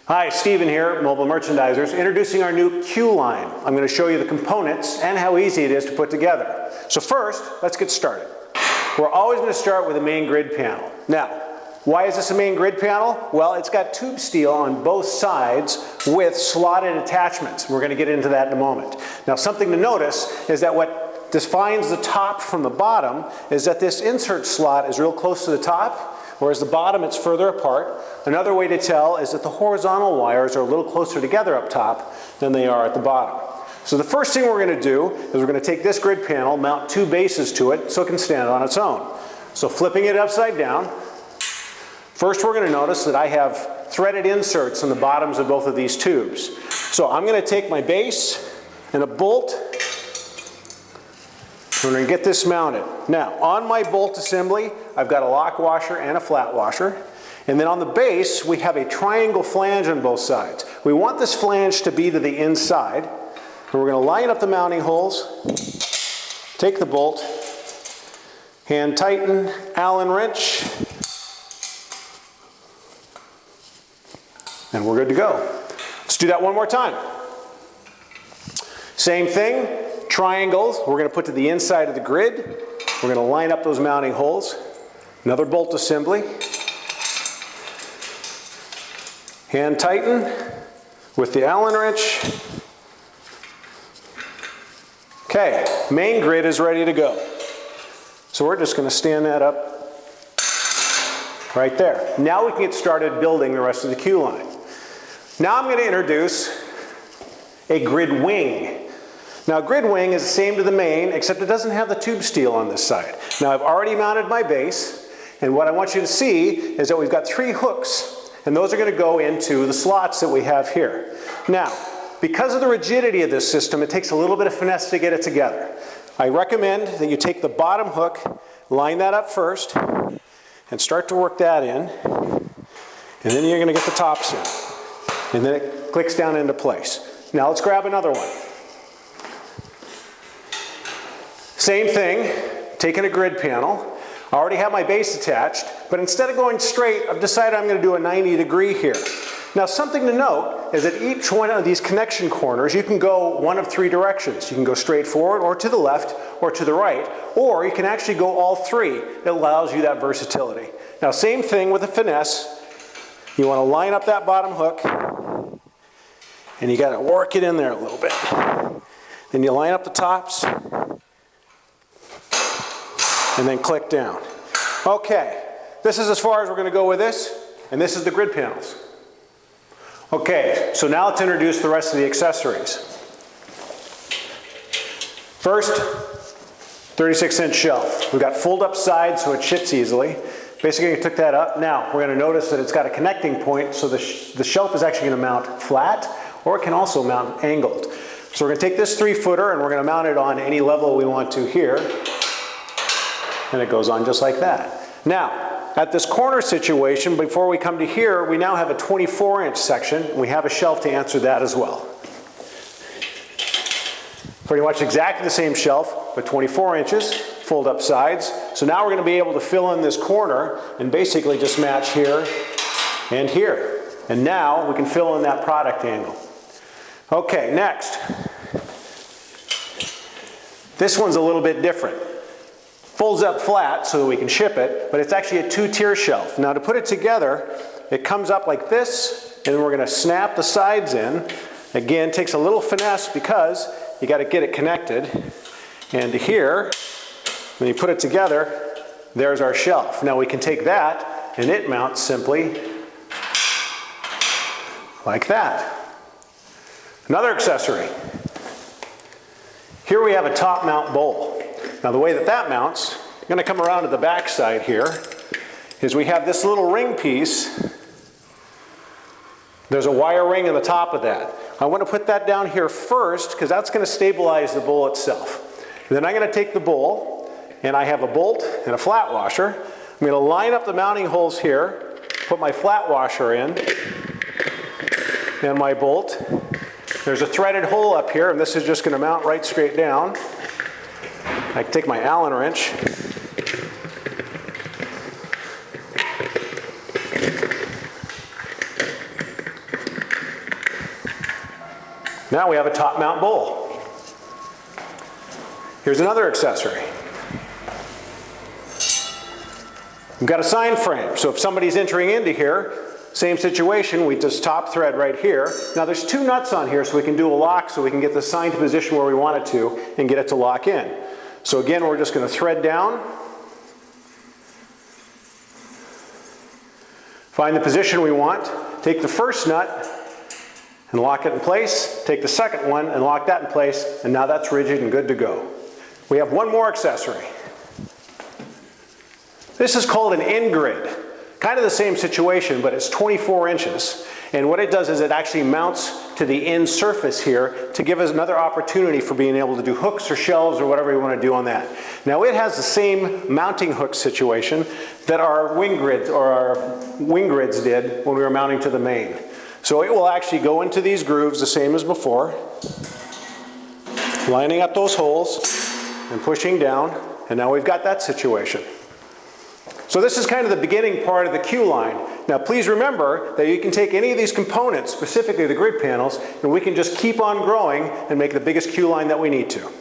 Hi, Stephen here, Mobile Merchandisers, introducing our new Q line. I'm going to show you the components and how easy it is to put together. So first, let's get started. We're always going to start with a main grid panel. Now, why is this a main grid panel? Well, it's got tube steel on both sides with slotted attachments. We're going to get into that in a moment. Now, something to notice is that what defines the top from the bottom is that this insert slot is real close to the top, whereas the bottom it's further apart. Another way to tell is that the horizontal wires are a little closer together up top than they are at the bottom. So the first thing we're going to do is we're going to take this grid panel, mount two bases to it so it can stand on its own. So flipping it upside down, first we're going to notice that I have threaded inserts on the bottoms of both of these tubes. So I'm going to take my base and a bolt. We're going to get this mounted. Now, on my bolt assembly, I've got a lock washer and a flat washer. And then on the base, we have a triangle flange on both sides. We want this flange to be to the inside. And we're going to line up the mounting holes, take the bolt, hand tighten, Allen wrench, and we're good to go. Let's do that one more time. Same thing. Triangles, we're going to put to the inside of the grid. We're going to line up those mounting holes. Another bolt assembly. Hand tighten with the Allen wrench. Okay, main grid is ready to go. So we're just going to stand that up right there. Now we can get started building the rest of the Q line. Now I'm going to introduce a grid wing. Now, grid wing is the same to the main, except it doesn't have the tube steel on this side. Now, I've already mounted my base, and what I want you to see is that we've got 3 hooks, and those are going to go into the slots that we have here. Now, because of the rigidity of this system, it takes a little bit of finesse to get it together. I recommend that you take the bottom hook, line that up first, and start to work that in, and then you're going to get the tops in, and then it clicks down into place. Now, let's grab another one. Same thing, taking a grid panel. I already have my base attached, but instead of going straight, I've decided I'm going to do a 90-degree here. Now, something to note is that each one of these connection corners, you can go one of 3 directions. You can go straight forward, or to the left, or to the right, or you can actually go all 3. It allows you that versatility. Now, same thing with the finesse. You want to line up that bottom hook, and you got to work it in there a little bit. Then you line up the tops, and then click down. Okay, this is as far as we're going to go with this, and this is the grid panels. Okay, so now let's introduce the rest of the accessories. First, 36-inch shelf. We've got fold-up sides so it ships easily. Basically, you took that up. Now, we're going to notice that it's got a connecting point, so the shelf is actually going to mount flat, or it can also mount angled. So we're going to take this 3-footer, and we're going to mount it on any level we want to here. And it goes on just like that. Now, at this corner situation, before we come to here, we now have a 24-inch section, and we have a shelf to answer that as well. Pretty much exactly the same shelf, but 24 inches, fold up sides. So now we're going to be able to fill in this corner and basically just match here and here. And now we can fill in that product angle. Okay, next. This one's a little bit different. Folds up flat so that we can ship it, but it's actually a 2-tier shelf. Now to put it together, it comes up like this, and then we're going to snap the sides in. Again, takes a little finesse because you got to get it connected. And here, when you put it together, there's our shelf. Now we can take that, and it mounts simply like that. Another accessory. Here we have a top mount bowl. Now the way that that mounts, I'm going to come around to the back side here, is we have this little ring piece. There's a wire ring in the top of that. I want to put that down here first because that's going to stabilize the bowl itself. And then I'm going to take the bowl, and I have a bolt and a flat washer. I'm going to line up the mounting holes here, put my flat washer in, and my bolt. There's a threaded hole up here, and this is just going to mount right straight down. I can take my Allen wrench, Now we have a top mount bowl. Here's another accessory. We've got a sign frame, so if somebody's entering into here, same situation, we just top thread right here. Now there's two nuts on here so we can do a lock so we can get the sign to position where we want it to and get it to lock in. So again, we're just going to thread down, find the position we want, take the first nut and lock it in place, take the second one and lock that in place, and now that's rigid and good to go. We have one more accessory. This is called an end grid. Kind of the same situation, but it's 24 inches. And what it does is it actually mounts to the end surface here to give us another opportunity for being able to do hooks or shelves or whatever you want to do on that. Now it has the same mounting hook situation that our wing grids did when we were mounting to the main. So it will actually go into these grooves the same as before, lining up those holes and pushing down, and now we've got that situation. So this is kind of the beginning part of the Q line. Now please remember that you can take any of these components, specifically the grid panels, and we can just keep on growing and make the biggest Q line that we need to.